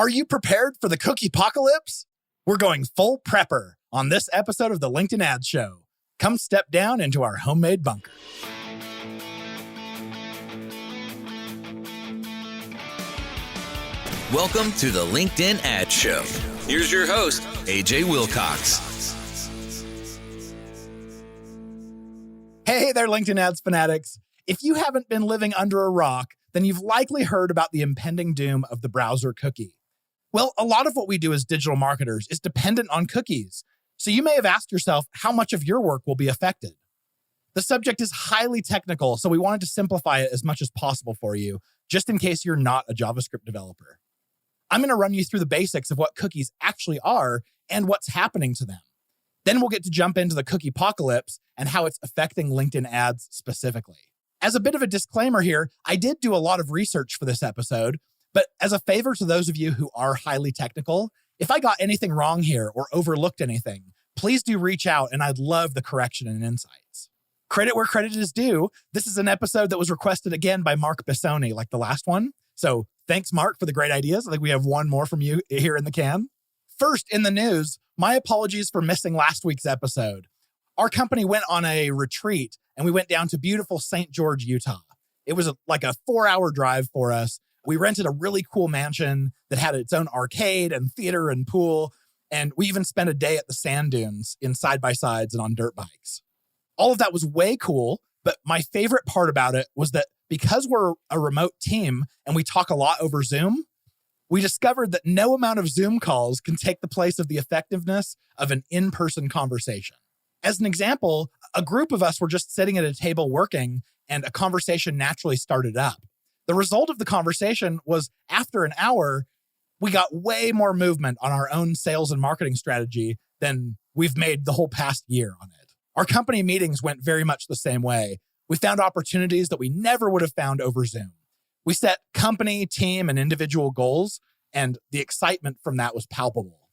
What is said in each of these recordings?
Are you prepared for the Cookiepocalypse? We're going full prepper on this episode of the LinkedIn Ads Show. Come step down into our homemade bunker. Welcome to the LinkedIn Ads Show. Here's your host, AJ Wilcox. Hey there, LinkedIn Ads fanatics. If you haven't been living under a rock, then you've likely heard about the impending doom of the browser cookie. Well, a lot of what we do as digital marketers is dependent on cookies. So you may have asked yourself how much of your work will be affected. The subject is highly technical, so we wanted to simplify it as much as possible for you, just in case you're not a JavaScript developer. I'm going to run you through the basics of what cookies actually are and what's happening to them. Then we'll get to jump into the Cookiepocalypse and how it's affecting LinkedIn ads specifically. As a bit of a disclaimer here, I did do a lot of research for this episode, but as a favor to those of you who are highly technical, if I got anything wrong here or overlooked anything, please do reach out and I'd love the correction and insights. Credit where credit is due. This is an episode that was requested again by Mark Bissoni, like the last one. So thanks, Mark, for the great ideas. I think we have one more from you here in the can. First, in the news, my apologies for missing last week's episode. Our company went on a retreat and we went down to beautiful St. George, Utah. It was like a 4-hour drive for us. We rented a really cool mansion that had its own arcade and theater and pool. And we even spent a day at the sand dunes in side-by-sides and on dirt bikes. All of that was way cool. But my favorite part about it was that because we're a remote team and we talk a lot over Zoom, we discovered that no amount of Zoom calls can take the place of the effectiveness of an in-person conversation. As an example, a group of us were just sitting at a table working and a conversation naturally started up. The result of the conversation was after an hour, we got way more movement on our own sales and marketing strategy than we've made the whole past year on it. Our company meetings went very much the same way. We found opportunities that we never would have found over Zoom. We set company, team, and individual goals, and the excitement from that was palpable.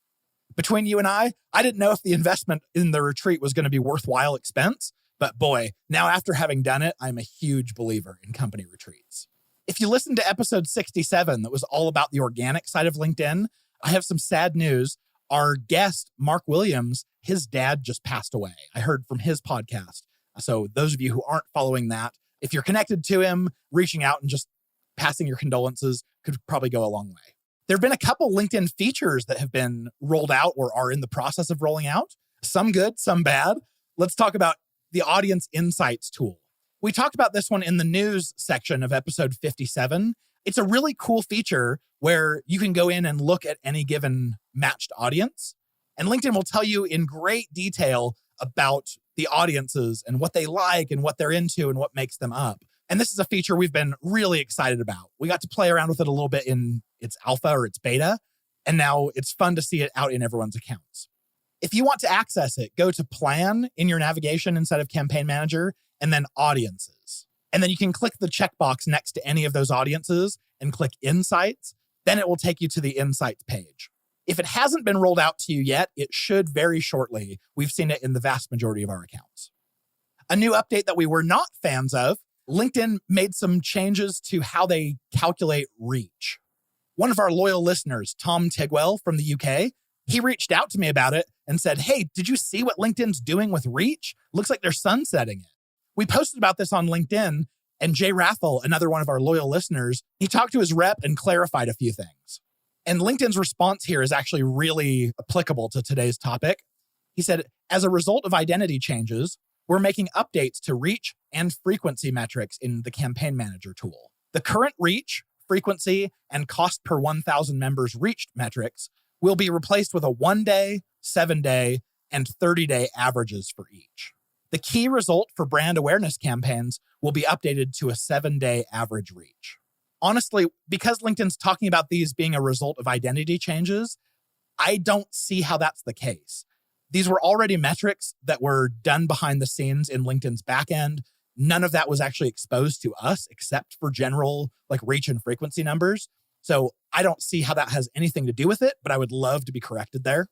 Between you and I didn't know if the investment in the retreat was going to be worthwhile expense, but boy, now after having done it, I'm a huge believer in company retreats. If you listened to episode 67, that was all about the organic side of LinkedIn, I have some sad news. Our guest, Mark Williams, his dad just passed away. I heard from his podcast. So those of you who aren't following that, if you're connected to him, reaching out and just passing your condolences could probably go a long way. There have been a couple LinkedIn features that have been rolled out or are in the process of rolling out. Some good, some bad. Let's talk about the Audience Insights tool. We talked about this one in the news section of episode 57. It's a really cool feature where you can go in and look at any given matched audience. And LinkedIn will tell you in great detail about the audiences and what they like and what they're into and what makes them up. And this is a feature we've been really excited about. We got to play around with it a little bit in its alpha or its beta, and now it's fun to see it out in everyone's accounts. If you want to access it, go to Plan in your navigation inside of Campaign Manager, and then Audiences. And then you can click the checkbox next to any of those audiences and click Insights. Then it will take you to the Insights page. If it hasn't been rolled out to you yet, it should very shortly. We've seen it in the vast majority of our accounts. A new update that we were not fans of, LinkedIn made some changes to how they calculate reach. One of our loyal listeners, Tom Tigwell from the UK, he reached out to me about it and said, hey, did you see what LinkedIn's doing with reach? Looks like they're sunsetting it. We posted about this on LinkedIn, and Jay Rathel, another one of our loyal listeners, he talked to his rep and clarified a few things. And LinkedIn's response here is actually really applicable to today's topic. He said, as a result of identity changes, we're making updates to reach and frequency metrics in the Campaign Manager tool. The current reach, frequency, and cost per 1,000 members reached metrics will be replaced with a 1-day, 7-day, and 30-day averages for each. The key result for brand awareness campaigns will be updated to a 7-day average reach. Honestly, because LinkedIn's talking about these being a result of identity changes, I don't see how that's the case. These were already metrics that were done behind the scenes in LinkedIn's backend. None of that was actually exposed to us except for general reach and frequency numbers. So I don't see how that has anything to do with it, but I would love to be corrected there.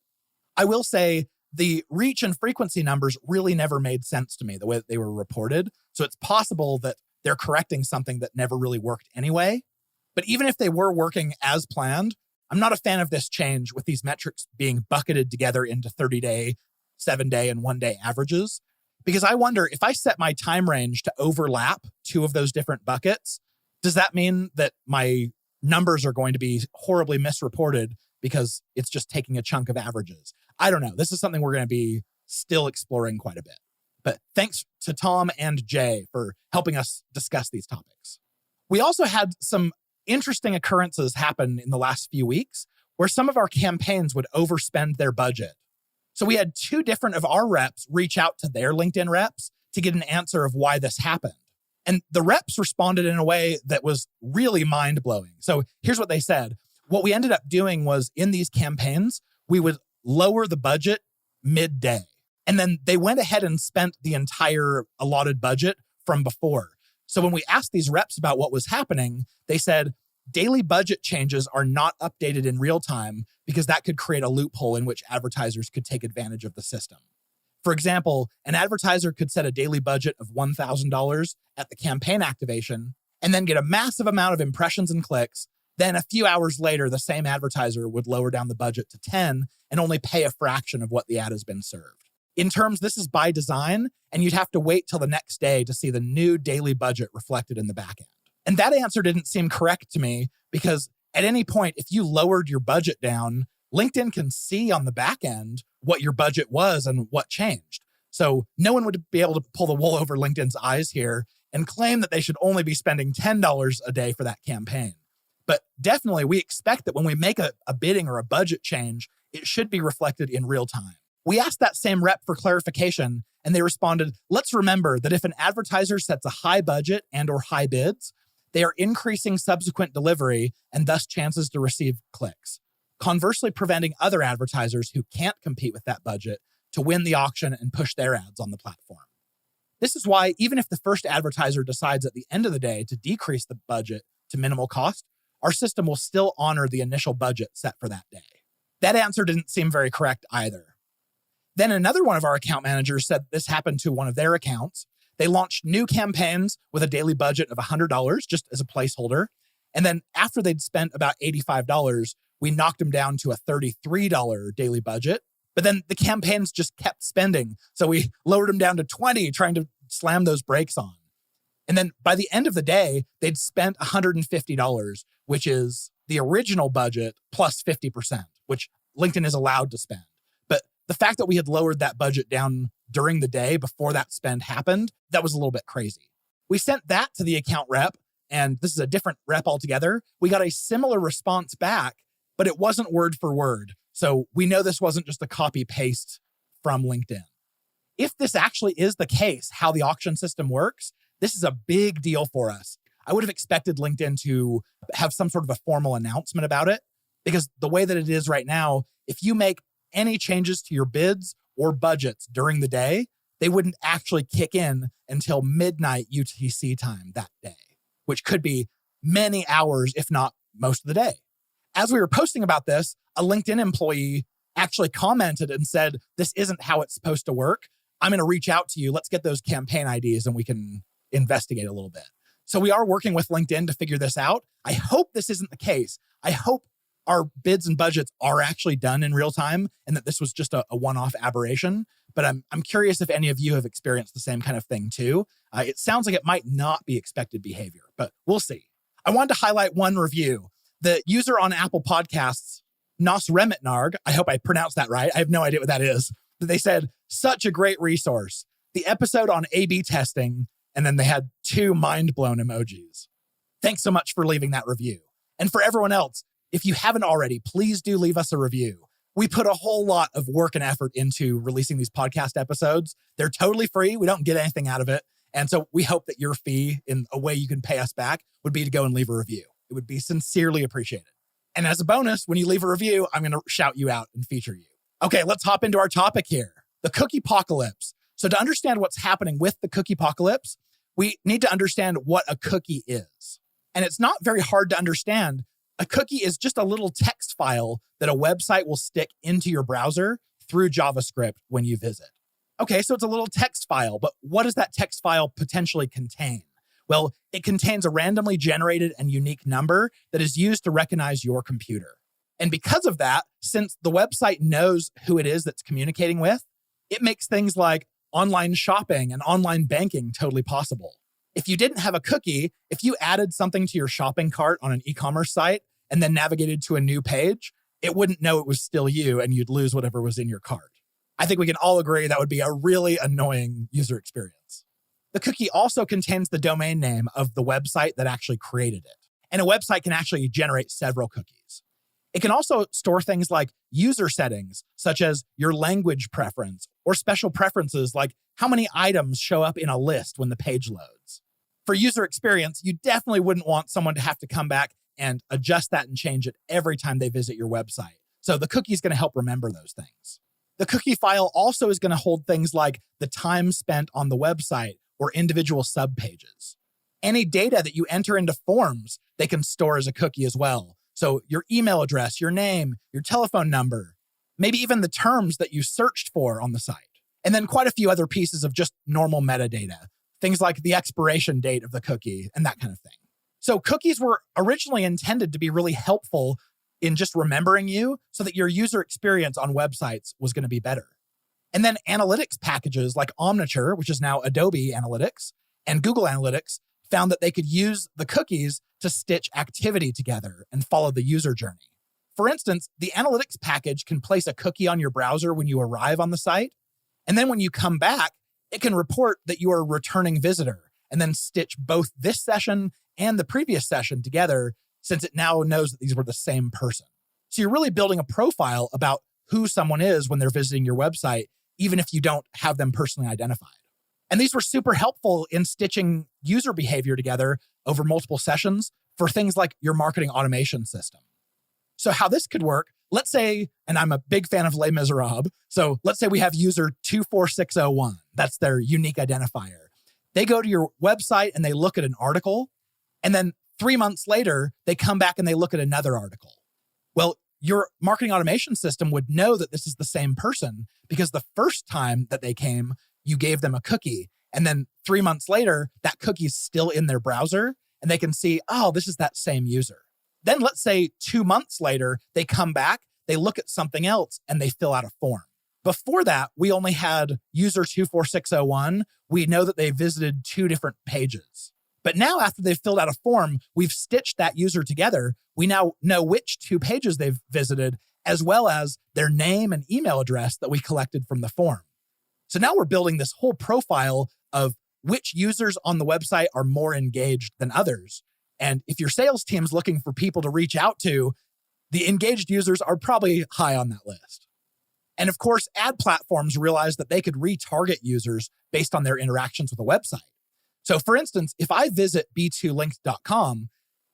I will say the reach and frequency numbers really never made sense to me the way that they were reported. So it's possible that they're correcting something that never really worked anyway. But even if they were working as planned, I'm not a fan of this change with these metrics being bucketed together into 30-day, 7-day, and 1-day averages, because I wonder if I set my time range to overlap two of those different buckets, does that mean that my numbers are going to be horribly misreported because it's just taking a chunk of averages? I don't know. This is something we're going to be still exploring quite a bit. But thanks to Tom and Jay for helping us discuss these topics. We also had some interesting occurrences happen in the last few weeks where some of our campaigns would overspend their budget. So we had 2 different of our reps reach out to their LinkedIn reps to get an answer of why this happened. And the reps responded in a way that was really mind-blowing. So here's what they said. What we ended up doing was in these campaigns, we would lower the budget midday. And then they went ahead and spent the entire allotted budget from before. So when we asked these reps about what was happening, they said daily budget changes are not updated in real time because that could create a loophole in which advertisers could take advantage of the system. For example, an advertiser could set a daily budget of $1,000 at the campaign activation and then get a massive amount of impressions and clicks. Then a few hours later, the same advertiser would lower down the budget to 10 and only pay a fraction of what the ad has been served. In terms, this is by design, and you'd have to wait till the next day to see the new daily budget reflected in the back end. And that answer didn't seem correct to me because at any point, if you lowered your budget down, LinkedIn can see on the back end what your budget was and what changed. So no one would be able to pull the wool over LinkedIn's eyes here and claim that they should only be spending $10 a day for that campaign. But definitely, we expect that when we make a bidding or a budget change, it should be reflected in real time. We asked that same rep for clarification, and they responded, let's remember that if an advertiser sets a high budget and or high bids, they are increasing subsequent delivery and thus chances to receive clicks, conversely preventing other advertisers who can't compete with that budget to win the auction and push their ads on the platform. This is why even if the first advertiser decides at the end of the day to decrease the budget to minimal cost, our system will still honor the initial budget set for that day. That answer didn't seem very correct either. Then another one of our account managers said this happened to one of their accounts. They launched new campaigns with a daily budget of $100 just as a placeholder. And then after they'd spent about $85, we knocked them down to a $33 daily budget. But then the campaigns just kept spending. So we lowered them down to $20, trying to slam those brakes on. And then by the end of the day, they'd spent $150, which is the original budget plus 50%, which LinkedIn is allowed to spend. But the fact that we had lowered that budget down during the day before that spend happened, that was a little bit crazy. We sent that to the account rep, and this is a different rep altogether. We got a similar response back, but it wasn't word for word. So we know this wasn't just a copy paste from LinkedIn. If this actually is the case, how the auction system works, this is a big deal for us. I would have expected LinkedIn to have some sort of a formal announcement about it, because the way that it is right now, if you make any changes to your bids or budgets during the day, they wouldn't actually kick in until midnight UTC time that day, which could be many hours, if not most of the day. As we were posting about this, a LinkedIn employee actually commented and said, this isn't how it's supposed to work. I'm going to reach out to you. Let's get those campaign IDs and we can investigate a little bit. So we are working with LinkedIn to figure this out. I hope this isn't the case. I hope our bids and budgets are actually done in real time and that this was just a one-off aberration. But I'm curious if any of you have experienced the same kind of thing too. It sounds like it might not be expected behavior, but we'll see. I wanted to highlight one review. The user on Apple Podcasts, Nos Remitnarg, I hope I pronounced that right. I have no idea what that is. But they said, such a great resource. The episode on A/B testing, and then they had 2 mind-blown emojis. Thanks so much for leaving that review. And for everyone else, if you haven't already, please do leave us a review. We put a whole lot of work and effort into releasing these podcast episodes. They're totally free. We don't get anything out of it. And so we hope that your fee, in a way you can pay us back, would be to go and leave a review. It would be sincerely appreciated. And as a bonus, when you leave a review, I'm going to shout you out and feature you. Okay, let's hop into our topic here, the Cookiepocalypse. So to understand what's happening with the Cookiepocalypse, we need to understand what a cookie is. And it's not very hard to understand. A cookie is just a little text file that a website will stick into your browser through JavaScript when you visit. Okay, so it's a little text file, but what does that text file potentially contain? Well, it contains a randomly generated and unique number that is used to recognize your computer. And because of that, since the website knows who it is that's communicating with, it makes things like online shopping and online banking totally possible. If you didn't have a cookie, if you added something to your shopping cart on an e-commerce site and then navigated to a new page, it wouldn't know it was still you and you'd lose whatever was in your cart. I think we can all agree that would be a really annoying user experience. The cookie also contains the domain name of the website that actually created it. And a website can actually generate several cookies. It can also store things like user settings, such as your language preference, or special preferences like how many items show up in a list when the page loads. For user experience, you definitely wouldn't want someone to have to come back and adjust that and change it every time they visit your website. So the cookie is going to help remember those things. The cookie file also is going to hold things like the time spent on the website or individual subpages. Any data that you enter into forms, they can store as a cookie as well. So your email address, your name, your telephone number, maybe even the terms that you searched for on the site. And then quite a few other pieces of just normal metadata, things like the expiration date of the cookie and that kind of thing. So cookies were originally intended to be really helpful in just remembering you so that your user experience on websites was going to be better. And then analytics packages like Omniture, which is now Adobe Analytics, and Google Analytics found that they could use the cookies to stitch activity together and follow the user journey. For instance, the analytics package can place a cookie on your browser when you arrive on the site. And then when you come back, it can report that you are a returning visitor and then stitch both this session and the previous session together since it now knows that these were the same person. So you're really building a profile about who someone is when they're visiting your website, even if you don't have them personally identified. And these were super helpful in stitching user behavior together over multiple sessions for things like your marketing automation system. So how this could work, let's say, and I'm a big fan of Les Miserables, so let's say we have user 24601. That's their unique identifier. They go to your website and they look at an article, and then 3 months later, they come back and they look at another article. Well, your marketing automation system would know that this is the same person because the first time that they came, you gave them a cookie. And then 3 months later, that cookie is still in their browser and they can see, oh, this is that same user. Then let's say 2 months later, they come back, they look at something else and they fill out a form. Before that, we only had user 24601. We know that they visited 2 different pages. But now after they've filled out a form, we've stitched that user together. We now know which 2 pages they've visited, as well as their name and email address that we collected from the form. So now we're building this whole profile of which users on the website are more engaged than others. And if your sales team's looking for people to reach out to, the engaged users are probably high on that list. And of course, ad platforms realized that they could retarget users based on their interactions with a website. So for instance, if I visit b2linked.com,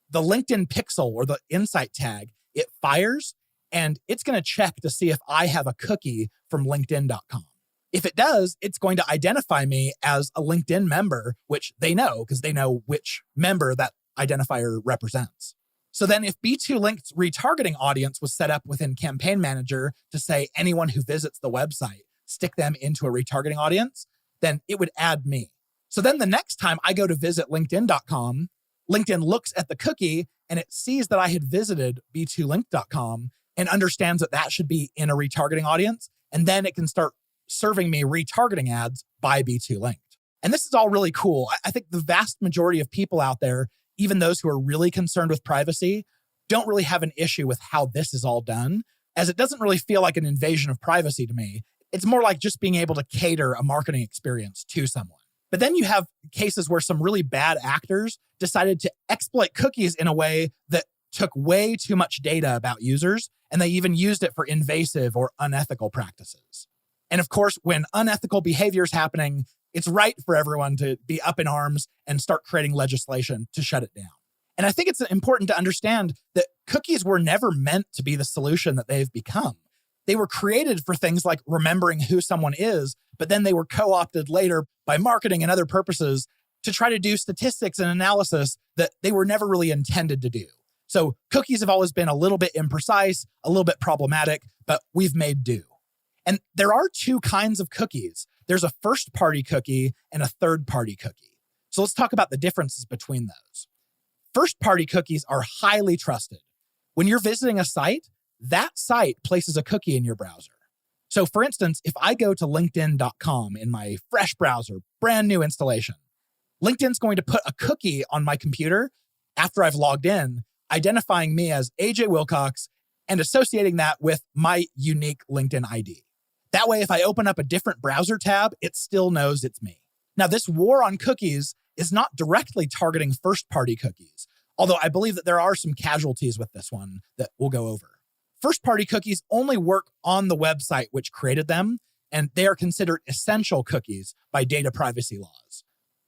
the LinkedIn pixel or the insight tag, it fires and it's going to check to see if I have a cookie from linkedin.com. If it does, it's going to identify me as a LinkedIn member, which they know because they know which member that identifier represents. So then if B2Linked's retargeting audience was set up within Campaign Manager to say anyone who visits the website, stick them into a retargeting audience, then it would add me. So then the next time I go to visit LinkedIn.com, LinkedIn looks at the cookie and it sees that I had visited B2Linked.com and understands that that should be in a retargeting audience. And then it can start serving me retargeting ads by B2Linked. And this is all really cool. I think the vast majority of people out there, even those who are really concerned with privacy, don't really have an issue with how this is all done, as it doesn't really feel like an invasion of privacy to me. It's more like just being able to cater a marketing experience to someone. But then you have cases where some really bad actors decided to exploit cookies in a way that took way too much data about users, and they even used it for invasive or unethical practices. And of course, when unethical behavior is happening, it's right for everyone to be up in arms and start creating legislation to shut it down. And I think it's important to understand that cookies were never meant to be the solution that they've become. They were created for things like remembering who someone is, but then they were co-opted later by marketing and other purposes to try to do statistics and analysis that they were never really intended to do. So cookies have always been a little bit imprecise, a little bit problematic, but we've made do. And there are 2 kinds of cookies. There's a first-party cookie and a third-party cookie. So let's talk about the differences between those. First-party cookies are highly trusted. When you're visiting a site, that site places a cookie in your browser. So for instance, if I go to linkedin.com in my fresh browser, brand new installation, LinkedIn's going to put a cookie on my computer after I've logged in, identifying me as AJ Wilcox and associating that with my unique LinkedIn ID. That way, if I open up a different browser tab, it still knows it's me. Now, this war on cookies is not directly targeting first-party cookies, although I believe that there are some casualties with this one that we'll go over. First-party cookies only work on the website which created them, and they are considered essential cookies by data privacy laws.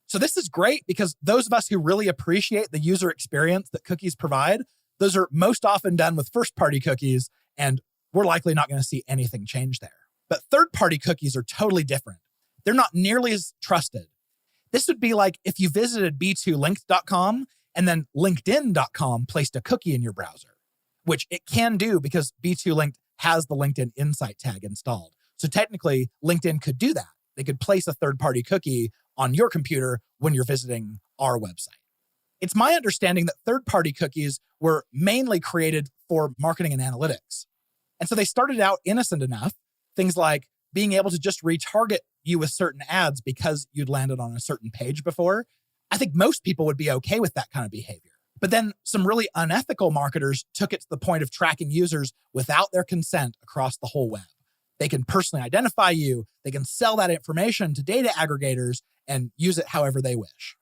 So this is great because those of us who really appreciate the user experience that cookies provide, those are most often done with first-party cookies, and we're likely not going to see anything change there. But third-party cookies are totally different. They're not nearly as trusted. This would be like if you visited b2linked.com and then linkedin.com placed a cookie in your browser, which it can do because B2Linked has the LinkedIn Insight tag installed. So technically, LinkedIn could do that. They could place a third-party cookie on your computer when you're visiting our website. It's my understanding that third-party cookies were mainly created for marketing and analytics. And so they started out innocent enough, things like being able to just retarget you with certain ads because you'd landed on a certain page before. I think most people would be okay with that kind of behavior. But then some really unethical marketers took it to the point of tracking users without their consent across the whole web. They can personally identify you, they can sell that information to data aggregators and use it however they wish.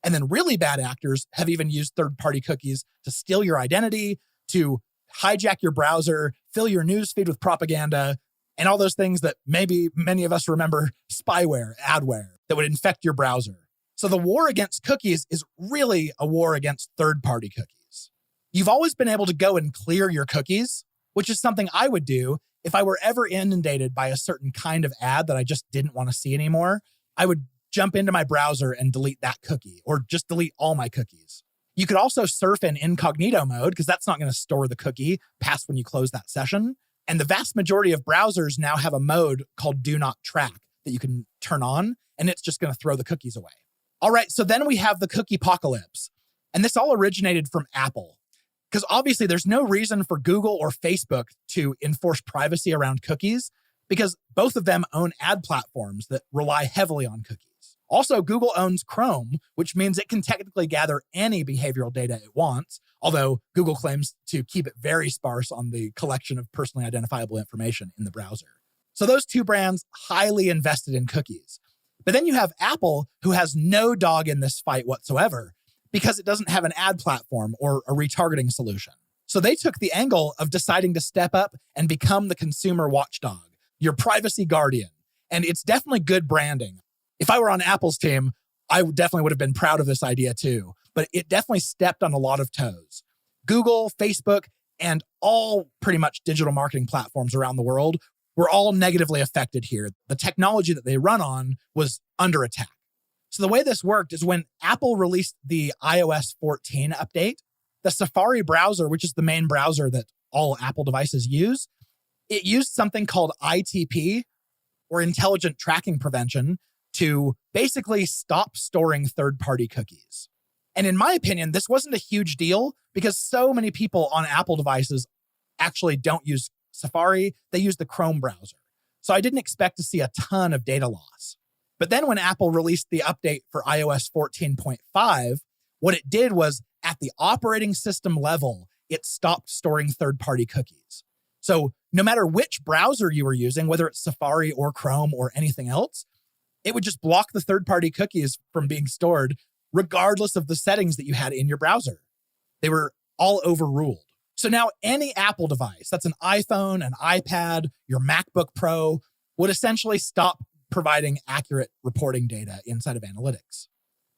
And then really bad actors have even used third-party cookies to steal your identity, to hijack your browser, fill your newsfeed with propaganda, and all those things that maybe many of us remember, spyware, adware, that would infect your browser. So the war against cookies is really a war against third-party cookies. You've always been able to go and clear your cookies, which is something I would do if I were ever inundated by a certain kind of ad that I just didn't want to see anymore. I would jump into my browser and delete that cookie, or just delete all my cookies. You could also surf in incognito mode because that's not going to store the cookie past when you close that session. And the vast majority of browsers now have a mode called Do Not Track that you can turn on, and it's just going to throw the cookies away. All right, so then we have the Cookiepocalypse. And this all originated from Apple. Because obviously there's no reason for Google or Facebook to enforce privacy around cookies because both of them own ad platforms that rely heavily on cookies. Also, Google owns Chrome, which means it can technically gather any behavioral data it wants, although Google claims to keep it very sparse on the collection of personally identifiable information in the browser. So those two brands highly invested in cookies. But then you have Apple, who has no dog in this fight whatsoever because it doesn't have an ad platform or a retargeting solution. So they took the angle of deciding to step up and become the consumer watchdog, your privacy guardian. And it's definitely good branding. If I were on Apple's team, I definitely would have been proud of this idea too. But it definitely stepped on a lot of toes. Google, Facebook, and all pretty much digital marketing platforms around the world were all negatively affected here. The technology that they run on was under attack. So the way this worked is when Apple released the iOS 14 update, the Safari browser, which is the main browser that all Apple devices use, it used something called ITP, or Intelligent Tracking Prevention, to basically stop storing third-party cookies. And in my opinion, this wasn't a huge deal because so many people on Apple devices actually don't use Safari, they use the Chrome browser. So I didn't expect to see a ton of data loss. But then when Apple released the update for iOS 14.5, what it did was at the operating system level, it stopped storing third-party cookies. So no matter which browser you were using, whether it's Safari or Chrome or anything else, it would just block the third-party cookies from being stored regardless of the settings that you had in your browser. They were all overruled. So now any Apple device, that's an iPhone, an iPad, your MacBook Pro, would essentially stop providing accurate reporting data inside of analytics.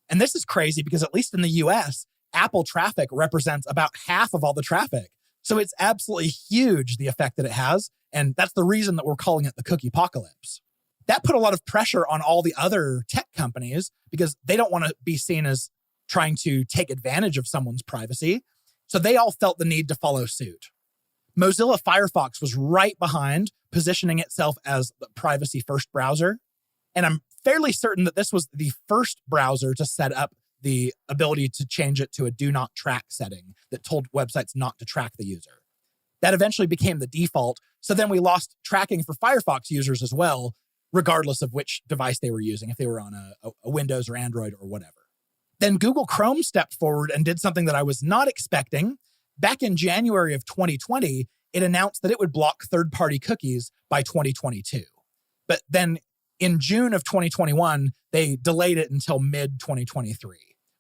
And this is crazy because at least in the US, Apple traffic represents about half of all the traffic. So it's absolutely huge, the effect that it has. And that's the reason that we're calling it the Cookiepocalypse. That put a lot of pressure on all the other tech companies because they don't want to be seen as trying to take advantage of someone's privacy. So they all felt the need to follow suit. Mozilla Firefox was right behind, positioning itself as the privacy-first browser. And I'm fairly certain that this was the first browser to set up the ability to change it to a do not track setting that told websites not to track the user. That eventually became the default. So then we lost tracking for Firefox users as well, regardless of which device they were using, if they were on a Windows or Android or whatever. Then Google Chrome stepped forward and did something that I was not expecting. Back in January of 2020, it announced that it would block third-party cookies by 2022. But then in June of 2021, they delayed it until mid-2023,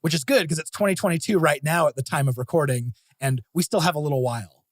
which is good because it's 2022 right now at the time of recording, and we still have a little while.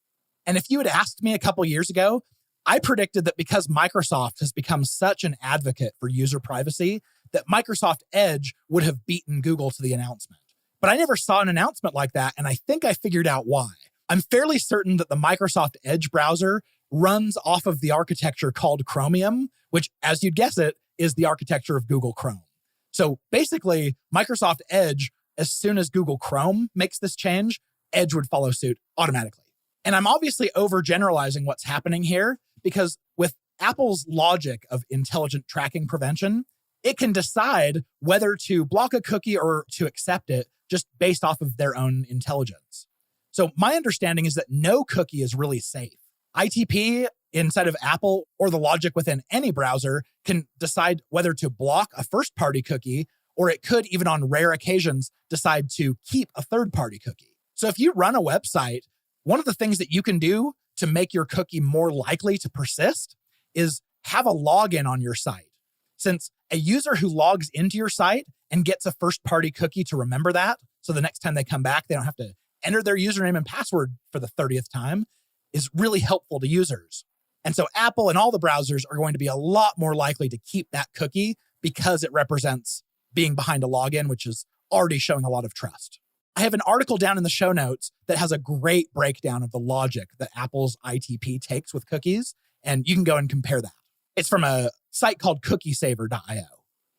And if you had asked me a couple years ago, I predicted that because Microsoft has become such an advocate for user privacy, that Microsoft Edge would have beaten Google to the announcement. But I never saw an announcement like that, and I think I figured out why. I'm fairly certain that the Microsoft Edge browser runs off of the architecture called Chromium, which, as you'd guess it, is the architecture of Google Chrome. So basically, Microsoft Edge, as soon as Google Chrome makes this change, Edge would follow suit automatically. And I'm obviously overgeneralizing what's happening here because with Apple's logic of intelligent tracking prevention, it can decide whether to block a cookie or to accept it just based off of their own intelligence. So my understanding is that no cookie is really safe. ITP inside of Apple or the logic within any browser can decide whether to block a first-party cookie, or it could, even on rare occasions, decide to keep a third-party cookie. So if you run a website, one of the things that you can do to make your cookie more likely to persist is have a login on your site. Since a user who logs into your site and gets a first-party cookie to remember that, so the next time they come back, they don't have to enter their username and password for the 30th time, is really helpful to users. And so Apple and all the browsers are going to be a lot more likely to keep that cookie because it represents being behind a login, which is already showing a lot of trust. I have an article down in the show notes that has a great breakdown of the logic that Apple's ITP takes with cookies, and you can go and compare that. It's from a site called cookiesaver.io.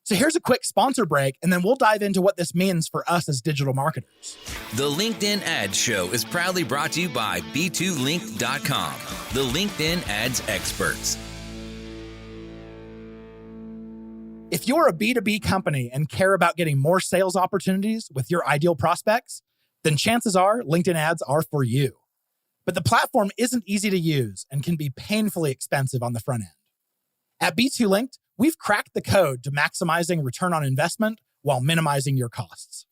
So here's a quick sponsor break, and then we'll dive into what this means for us as digital marketers. The LinkedIn Ads Show is proudly brought to you by B2Link.com, the LinkedIn ads experts. If you're a B2B company and care about getting more sales opportunities with your ideal prospects, then chances are LinkedIn ads are for you. But the platform isn't easy to use and can be painfully expensive on the front end. At B2Linked, we've cracked the code to maximizing return on investment while minimizing your costs.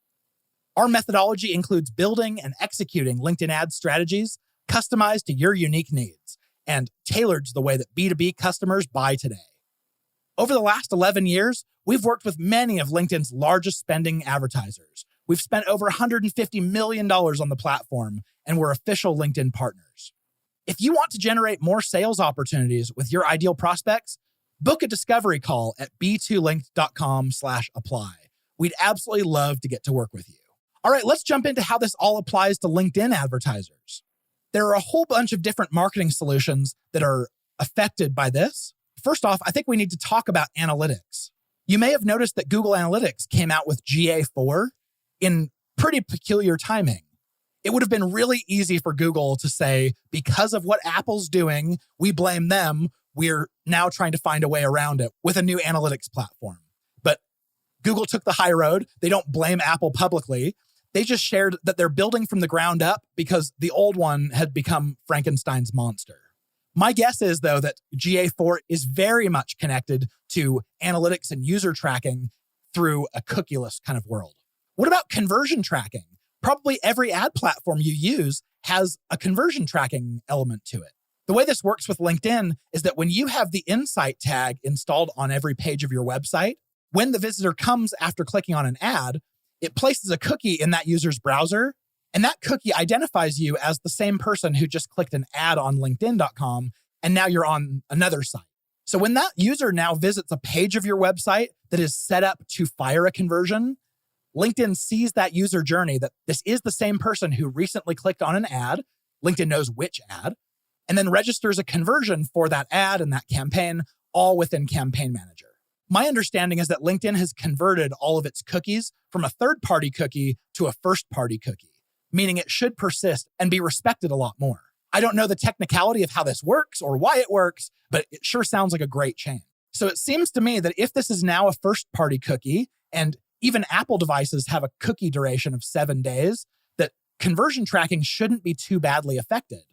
Our methodology includes building and executing LinkedIn ad strategies customized to your unique needs and tailored to the way that B2B customers buy today. Over the last 11 years, we've worked with many of LinkedIn's largest spending advertisers. We've spent over $150 million on the platform, and we're official LinkedIn partners. If you want to generate more sales opportunities with your ideal prospects, book a discovery call at b2linked.com/apply. We'd absolutely love to get to work with you. All right, let's jump into how this all applies to LinkedIn advertisers. There are a whole bunch of different marketing solutions that are affected by this. First off, I think we need to talk about analytics. You may have noticed that Google Analytics came out with GA4 in pretty peculiar timing. It would have been really easy for Google to say, because of what Apple's doing, we blame them. We're now trying to find a way around it with a new analytics platform. But Google took the high road. They don't blame Apple publicly. They just shared that they're building from the ground up because the old one had become Frankenstein's monster. My guess is, though, that GA4 is very much connected to analytics and user tracking through a cookieless kind of world. What about conversion tracking? Probably every ad platform you use has a conversion tracking element to it. The way this works with LinkedIn is that when you have the insight tag installed on every page of your website, when the visitor comes after clicking on an ad, it places a cookie in that user's browser, and that cookie identifies you as the same person who just clicked an ad on LinkedIn.com, and now you're on another site. So when that user now visits a page of your website that is set up to fire a conversion, LinkedIn sees that user journey, that this is the same person who recently clicked on an ad. LinkedIn knows which ad, and then registers a conversion for that ad and that campaign, all within Campaign Manager. My understanding is that LinkedIn has converted all of its cookies from a third-party cookie to a first-party cookie, meaning it should persist and be respected a lot more. I don't know the technicality of how this works or why it works, but it sure sounds like a great change. So it seems to me that if this is now a first-party cookie, and even Apple devices have a cookie duration of 7 days, that conversion tracking shouldn't be too badly affected.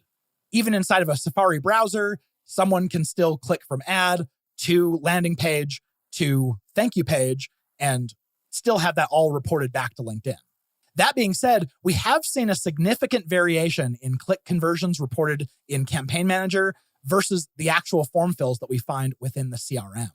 Even inside of a Safari browser, someone can still click from ad to landing page to thank you page and still have that all reported back to LinkedIn. That being said, we have seen a significant variation in click conversions reported in Campaign Manager versus the actual form fills that we find within the CRM.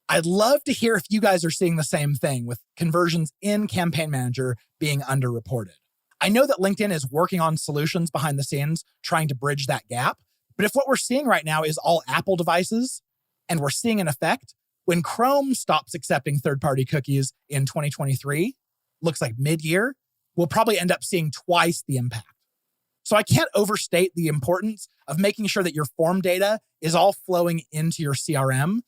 I'd love to hear if you guys are seeing the same thing with conversions in Campaign Manager being underreported. I know that LinkedIn is working on solutions behind the scenes trying to bridge that gap, but if what we're seeing right now is all Apple devices and we're seeing an effect, when Chrome stops accepting third-party cookies in 2023, looks like mid-year, we'll probably end up seeing twice the impact. So I can't overstate the importance of making sure that your form data is all flowing into your CRM,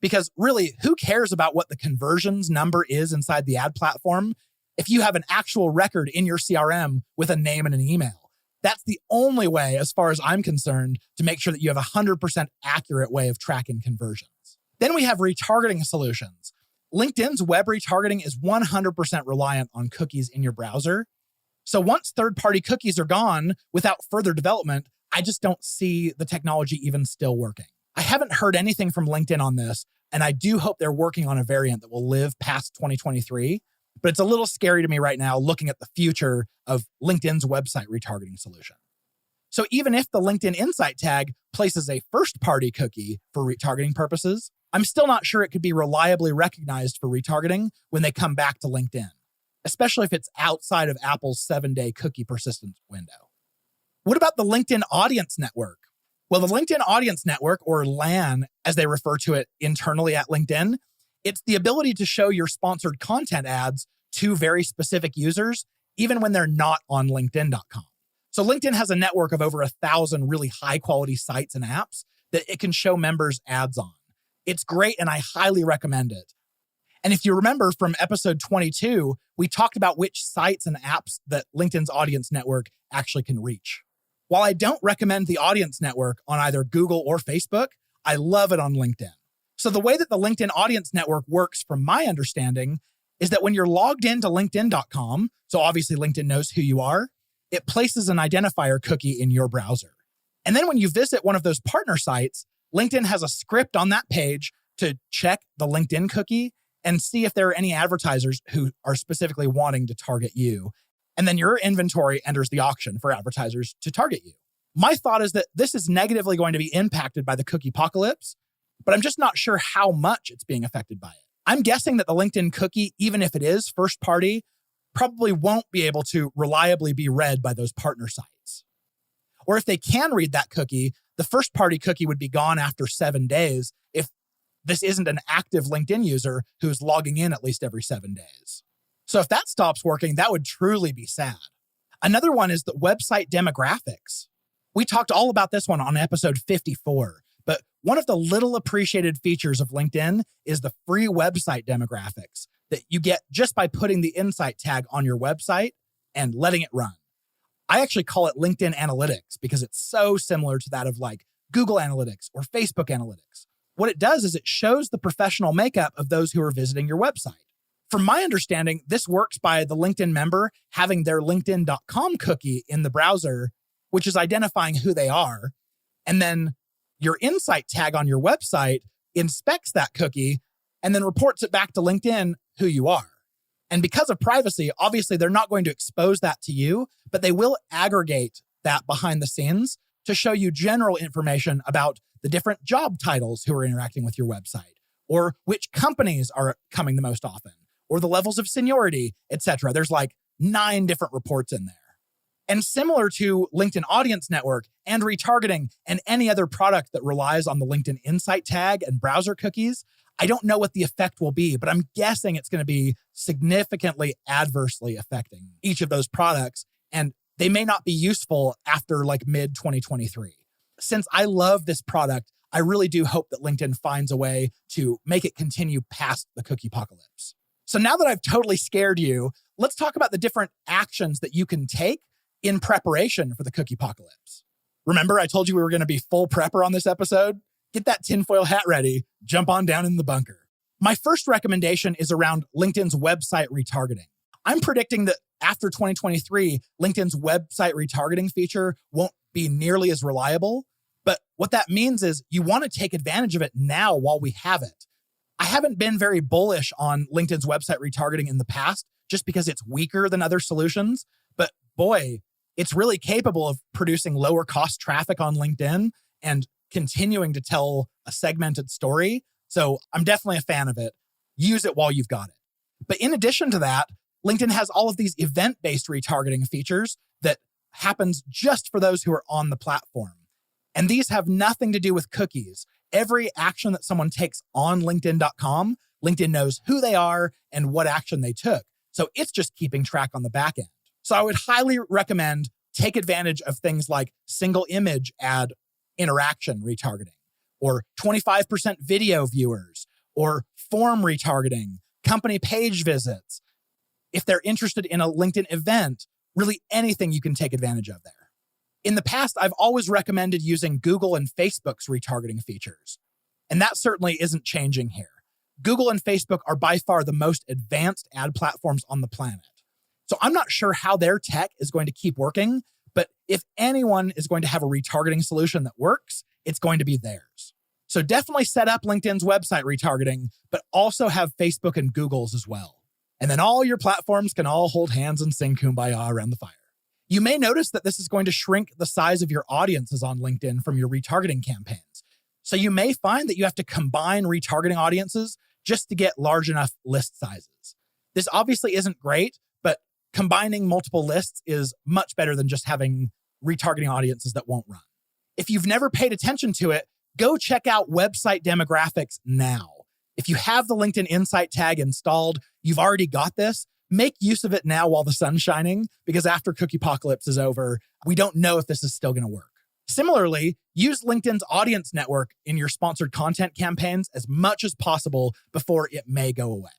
because really, who cares about what the conversions number is inside the ad platform if you have an actual record in your CRM with a name and an email? That's the only way, as far as I'm concerned, to make sure that you have a 100% accurate way of tracking conversions. Then we have retargeting solutions. LinkedIn's web retargeting is 100% reliant on cookies in your browser. So once third-party cookies are gone without further development, I just don't see the technology even still working. I haven't heard anything from LinkedIn on this, and I do hope they're working on a variant that will live past 2023. But it's a little scary to me right now looking at the future of LinkedIn's website retargeting solution. So even if the LinkedIn Insight tag places a first-party cookie for retargeting purposes, I'm still not sure it could be reliably recognized for retargeting when they come back to LinkedIn, especially if it's outside of Apple's 7-day cookie persistence window. What about the LinkedIn Audience Network? Well, the LinkedIn Audience Network, or LAN, as they refer to it internally at LinkedIn, it's the ability to show your sponsored content ads to very specific users, even when they're not on LinkedIn.com. So LinkedIn has a network of over 1,000 really high-quality sites and apps that it can show members ads on. It's great, and I highly recommend it. And if you remember from episode 22, we talked about which sites and apps that LinkedIn's Audience Network actually can reach. While I don't recommend the Audience Network on either Google or Facebook, I love it on LinkedIn. So the way that the LinkedIn Audience Network works, from my understanding, is that when you're logged into LinkedIn.com, so obviously LinkedIn knows who you are, it places an identifier cookie in your browser. And then when you visit one of those partner sites, LinkedIn has a script on that page to check the LinkedIn cookie and see if there are any advertisers who are specifically wanting to target you. And then your inventory enters the auction for advertisers to target you. My thought is that this is negatively going to be impacted by the Cookiepocalypse, but I'm just not sure how much it's being affected by it. I'm guessing that the LinkedIn cookie, even if it is first party, probably won't be able to reliably be read by those partner sites. Or if they can read that cookie, the first party cookie would be gone after 7 days if this isn't an active LinkedIn user who's logging in at least every 7 days. So if that stops working, that would truly be sad. Another one is the website demographics. We talked all about this one on episode 54, but one of the little appreciated features of LinkedIn is the free website demographics that you get just by putting the Insight tag on your website and letting it run. I actually call it LinkedIn Analytics because it's so similar to that of like Google Analytics or Facebook Analytics. What it does is it shows the professional makeup of those who are visiting your website. From my understanding, this works by the LinkedIn member having their LinkedIn.com cookie in the browser, which is identifying who they are. And then your Insight tag on your website inspects that cookie and then reports it back to LinkedIn who you are. And because of privacy, obviously they're not going to expose that to you, but they will aggregate that behind the scenes to show you general information about the different job titles who are interacting with your website, or which companies are coming the most often, or the levels of seniority, etc. There's like 9 different reports in there. And similar to LinkedIn Audience Network and retargeting and any other product that relies on the LinkedIn Insight tag and browser cookies, I don't know what the effect will be, but I'm guessing it's going to be significantly adversely affecting each of those products. And they may not be useful after like mid-2023. Since I love this product, I really do hope that LinkedIn finds a way to make it continue past the Cookiepocalypse. So now that I've totally scared you, let's talk about the different actions that you can take in preparation for the Cookiepocalypse. Remember, I told you we were going to be full prepper on this episode? Get that tinfoil hat ready, jump on down in the bunker. My first recommendation is around LinkedIn's website retargeting. I'm predicting that after 2023, LinkedIn's website retargeting feature won't be nearly as reliable. But what that means is you want to take advantage of it now while we have it. I haven't been very bullish on LinkedIn's website retargeting in the past just because it's weaker than other solutions. But boy, it's really capable of producing lower cost traffic on LinkedIn and continuing to tell a segmented story. So I'm definitely a fan of it. Use it while you've got it. But in addition to that, LinkedIn has all of these event-based retargeting features that happens just for those who are on the platform. And these have nothing to do with cookies. Every action that someone takes on LinkedIn.com, LinkedIn knows who they are and what action they took. So it's just keeping track on the back end. So I would highly recommend take advantage of things like single image ad interaction retargeting, or 25% video viewers, or form retargeting, company page visits. If they're interested in a LinkedIn event, really anything you can take advantage of there. In the past, I've always recommended using Google and Facebook's retargeting features. And that certainly isn't changing here. Google and Facebook are by far the most advanced ad platforms on the planet. So I'm not sure how their tech is going to keep working, but if anyone is going to have a retargeting solution that works, it's going to be theirs. So definitely set up LinkedIn's website retargeting, but also have Facebook and Google's as well. And then all your platforms can all hold hands and sing Kumbaya around the fire. You may notice that this is going to shrink the size of your audiences on LinkedIn from your retargeting campaigns. So you may find that you have to combine retargeting audiences just to get large enough list sizes. This obviously isn't great, but combining multiple lists is much better than just having retargeting audiences that won't run. If you've never paid attention to it, go check out website demographics now. If you have the LinkedIn Insight tag installed, you've already got this. Make use of it now while the sun's shining, because after Cookiepocalypse is over, we don't know if this is still going to work. Similarly, use LinkedIn's audience network in your sponsored content campaigns as much as possible before it may go away.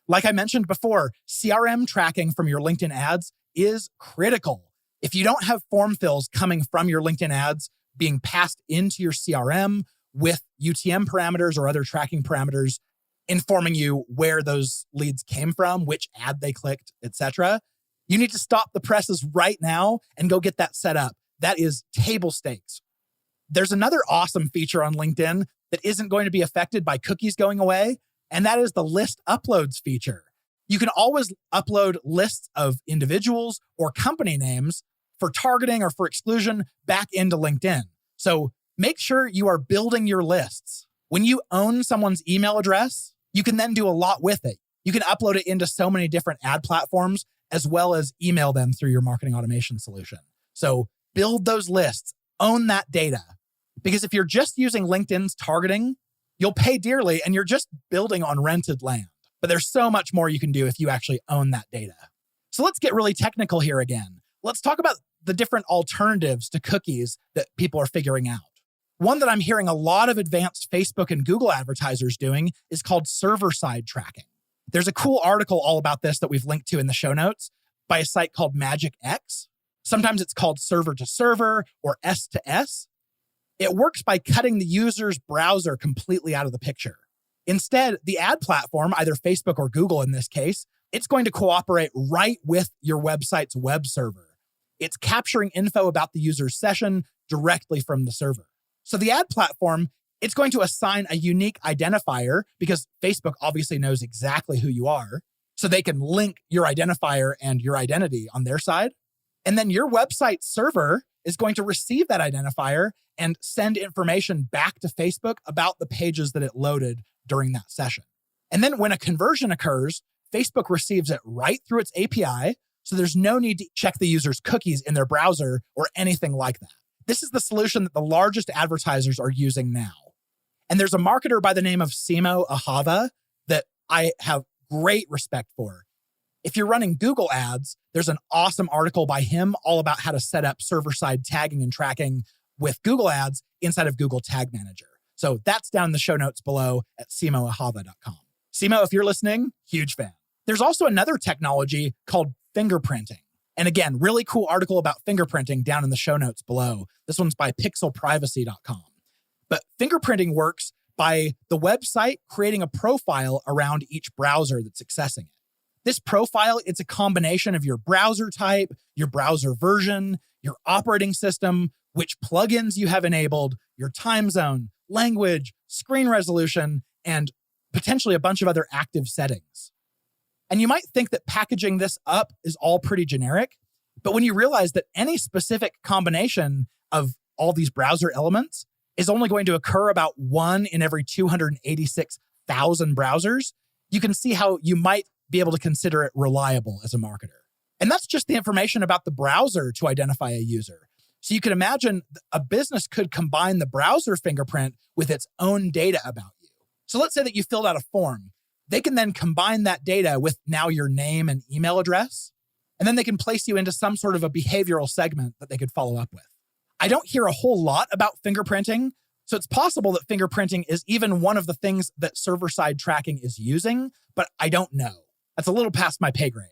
Like I mentioned before, CRM tracking from your LinkedIn ads is critical. If you don't have form fills coming from your LinkedIn ads being passed into your CRM with UTM parameters or other tracking parameters informing you where those leads came from, which ad they clicked, etc., you need to stop the presses right now and go get that set up. That is table stakes. There's another awesome feature on LinkedIn that isn't going to be affected by cookies going away, and that is the list uploads feature. You can always upload lists of individuals or company names for targeting or for exclusion back into LinkedIn. So make sure you are building your lists. When you own someone's email address, you can then do a lot with it. You can upload it into so many different ad platforms as well as email them through your marketing automation solution. So build those lists, own that data. Because if you're just using LinkedIn's targeting, you'll pay dearly and you're just building on rented land. But there's so much more you can do if you actually own that data. So let's get really technical here again. Let's talk about the different alternatives to cookies that people are figuring out. One that I'm hearing a lot of advanced Facebook and Google advertisers doing is called server-side tracking. There's a cool article all about this that we've linked to in the show notes by a site called Magic X. Sometimes it's called server to server or S to S. It works by cutting the user's browser completely out of the picture. Instead, the ad platform, either Facebook or Google in this case, it's going to cooperate right with your website's web server. It's capturing info about the user's session directly from the server. So the ad platform, it's going to assign a unique identifier because Facebook obviously knows exactly who you are. So they can link your identifier and your identity on their side. And then your website server is going to receive that identifier and send information back to Facebook about the pages that it loaded during that session. And then when a conversion occurs, Facebook receives it right through its API. So there's no need to check the user's cookies in their browser or anything like that. This is the solution that the largest advertisers are using now. And there's a marketer by the name of Simo Ahava that I have great respect for. If you're running Google ads, there's an awesome article by him all about how to set up server-side tagging and tracking with Google ads inside of Google Tag Manager. So that's down in the show notes below at simoahava.com. Simo, if you're listening, huge fan. There's also another technology called fingerprinting. And again, really cool article about fingerprinting down in the show notes below. This one's by pixelprivacy.com. But fingerprinting works by the website creating a profile around each browser that's accessing it. This profile, it's a combination of your browser type, your browser version, your operating system, which plugins you have enabled, your time zone, language, screen resolution, and potentially a bunch of other active settings. And you might think that packaging this up is all pretty generic, but when you realize that any specific combination of all these browser elements is only going to occur about 1 in every 286,000 browsers, you can see how you might be able to consider it reliable as a marketer. And that's just the information about the browser to identify a user. So you can imagine a business could combine the browser fingerprint with its own data about you. So let's say that you filled out a form. They can then combine that data with now your name and email address, and then they can place you into some sort of a behavioral segment that they could follow up with. I don't hear a whole lot about fingerprinting, so it's possible that fingerprinting is even one of the things that server-side tracking is using, but I don't know. That's a little past my pay grade.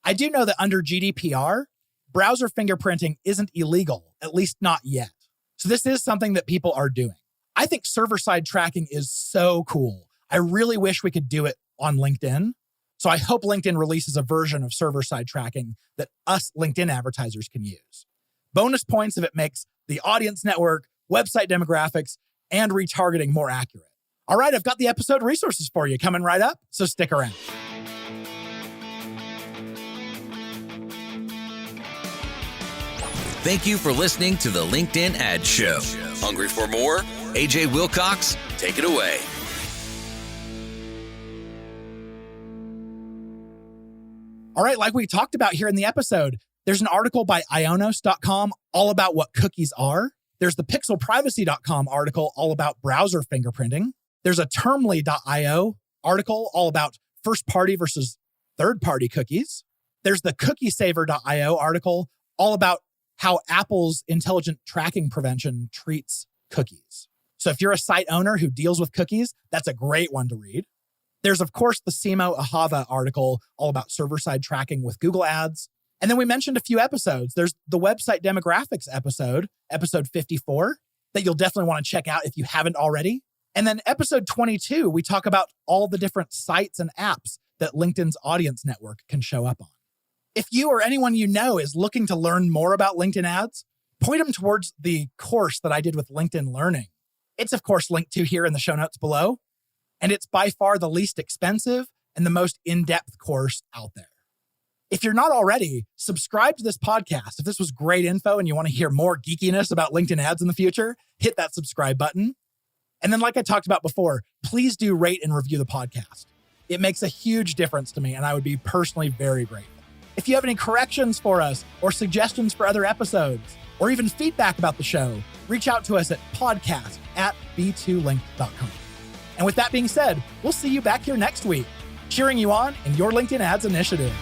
I do know that under GDPR, browser fingerprinting isn't illegal, at least not yet. So this is something that people are doing. I think server-side tracking is so cool. I really wish we could do it on LinkedIn. So I hope LinkedIn releases a version of server-side tracking that us LinkedIn advertisers can use. Bonus points if it makes the audience network, website demographics, and retargeting more accurate. All right, I've got the episode resources for you coming right up, so stick around. Thank you for listening to the LinkedIn Ad Show. Hungry for more? AJ Wilcox, take it away. All right, like we talked about here in the episode, there's an article by ionos.com all about what cookies are. There's the pixelprivacy.com article all about browser fingerprinting. There's a termly.io article all about first-party versus third-party cookies. There's the cookiesaver.io article all about how Apple's intelligent tracking prevention treats cookies. So if you're a site owner who deals with cookies, that's a great one to read. There's, of course, the Simo Ahava article all about server-side tracking with Google Ads. And then we mentioned a few episodes. There's the website demographics episode 54, that you'll definitely want to check out if you haven't already. And then episode 22, we talk about all the different sites and apps that LinkedIn's audience network can show up on. If you or anyone you know is looking to learn more about LinkedIn ads, point them towards the course that I did with LinkedIn Learning. It's, of course, linked to here in the show notes below. And it's by far the least expensive and the most in-depth course out there. If you're not already, subscribe to this podcast. If this was great info and you want to hear more geekiness about LinkedIn ads in the future, hit that subscribe button. And then, like I talked about before, please do rate and review the podcast. It makes a huge difference to me, and I would be personally very grateful. If you have any corrections for us or suggestions for other episodes, or even feedback about the show, reach out to us at podcast@b2link.com. And with that being said, we'll see you back here next week, cheering you on in your LinkedIn ads initiative.